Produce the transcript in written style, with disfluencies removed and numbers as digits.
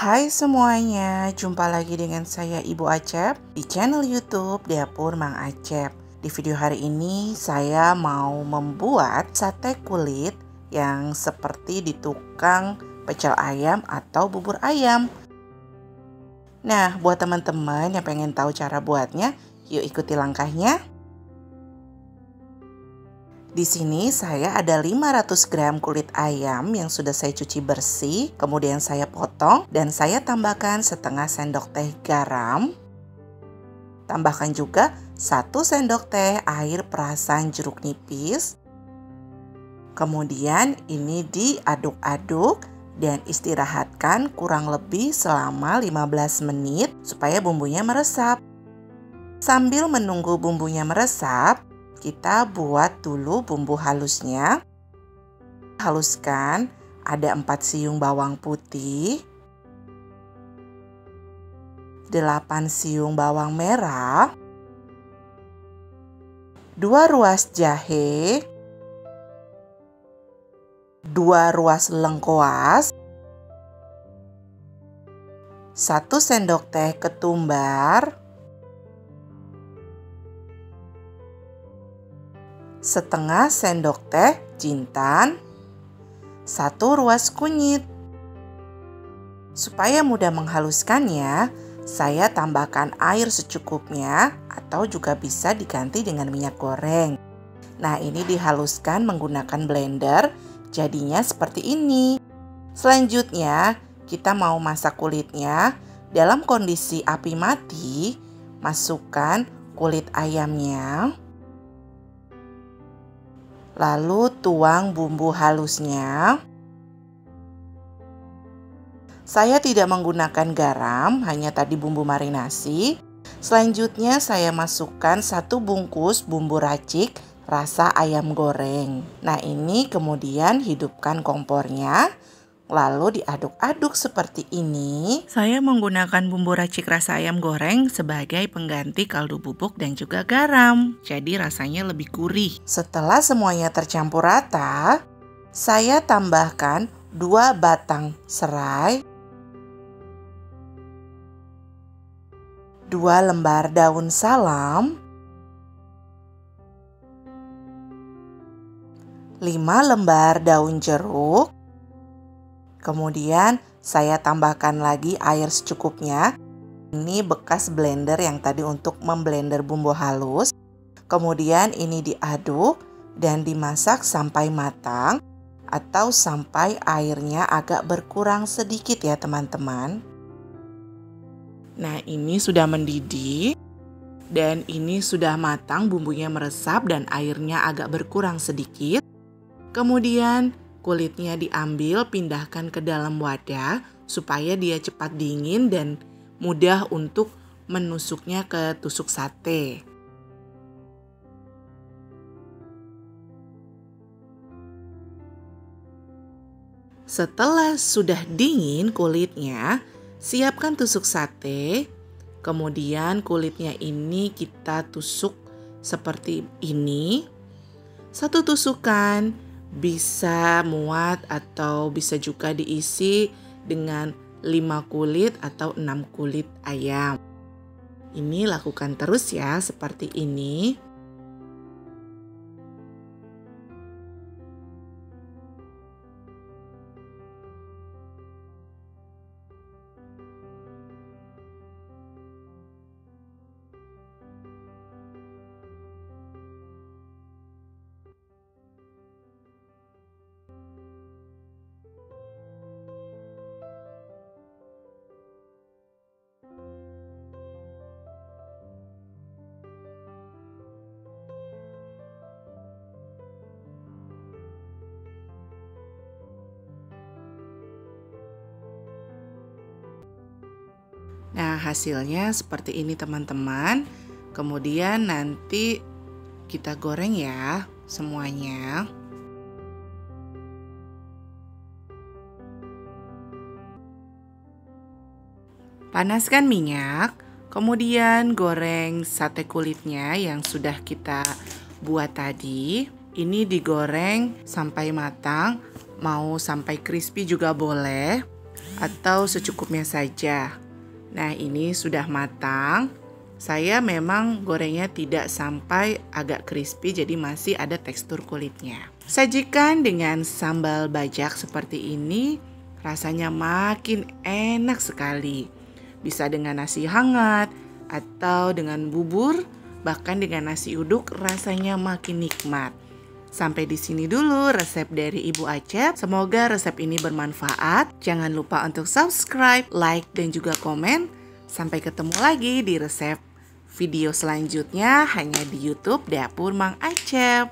Hai semuanya, jumpa lagi dengan saya Ibu Acep di channel YouTube Dapur Mang Acep. Di video hari ini saya mau membuat sate kulit yang seperti di tukang pecel ayam atau bubur ayam. Nah, buat teman-teman yang pengen tahu cara buatnya, yuk ikuti langkahnya. Di sini saya ada 500 gram kulit ayam yang sudah saya cuci bersih, kemudian saya potong dan saya tambahkan setengah sendok teh garam. Tambahkan juga 1 sendok teh air perasan jeruk nipis. Kemudian ini diaduk-aduk dan istirahatkan kurang lebih selama 15 menit supaya bumbunya meresap. Sambil menunggu bumbunya meresap, kita buat dulu bumbu halusnya. Haluskan ada 4 siung bawang putih, 8 siung bawang merah, 2 ruas jahe, 2 ruas lengkoas, 1 sendok teh ketumbar, setengah sendok teh jintan, 1 ruas kunyit. Supaya mudah menghaluskannya, saya tambahkan air secukupnya atau juga bisa diganti dengan minyak goreng. Nah, ini dihaluskan menggunakan blender, jadinya seperti ini. Selanjutnya, kita mau masak kulitnya. Dalam kondisi api mati, masukkan kulit ayamnya. Lalu tuang bumbu halusnya. Saya tidak menggunakan garam, hanya tadi bumbu marinasi. Selanjutnya saya masukkan 1 bungkus bumbu racik rasa ayam goreng. Nah, ini kemudian hidupkan kompornya. Lalu diaduk-aduk seperti ini. Saya menggunakan bumbu racik rasa ayam goreng sebagai pengganti kaldu bubuk dan juga garam. Jadi rasanya lebih gurih. Setelah semuanya tercampur rata, saya tambahkan 2 batang serai, 2 lembar daun salam, 5 lembar daun jeruk. Kemudian saya tambahkan lagi air secukupnya. Ini bekas blender yang tadi untuk memblender bumbu halus. Kemudian ini diaduk dan dimasak sampai matang atau sampai airnya agak berkurang sedikit ya teman-teman. Nah, ini sudah mendidih dan ini sudah matang, bumbunya meresap dan airnya agak berkurang sedikit. Kemudian kulitnya diambil, pindahkan ke dalam wadah supaya dia cepat dingin dan mudah untuk menusuknya ke tusuk sate. Setelah sudah dingin kulitnya, siapkan tusuk sate. Kemudian kulitnya ini kita tusuk seperti ini. 1 tusukan bisa muat atau bisa juga diisi dengan 5 kulit atau 6 kulit ayam. Ini lakukan terus ya seperti ini. Nah, hasilnya seperti ini teman-teman. Kemudian nanti kita goreng ya semuanya. Panaskan minyak, kemudian goreng sate kulitnya yang sudah kita buat tadi. Ini digoreng sampai matang, mau sampai crispy juga boleh. atau secukupnya saja. Nah, ini sudah matang. Saya memang gorengnya tidak sampai agak crispy, jadi masih ada tekstur kulitnya. Sajikan dengan sambal bajak seperti ini, rasanya makin enak sekali. Bisa dengan nasi hangat atau dengan bubur, bahkan dengan nasi uduk rasanya makin nikmat. Sampai di sini dulu resep dari Ibu Acep. Semoga resep ini bermanfaat. Jangan lupa untuk subscribe, like, dan juga komen. Sampai ketemu lagi di resep video selanjutnya hanya di YouTube Dapur Mang Acep.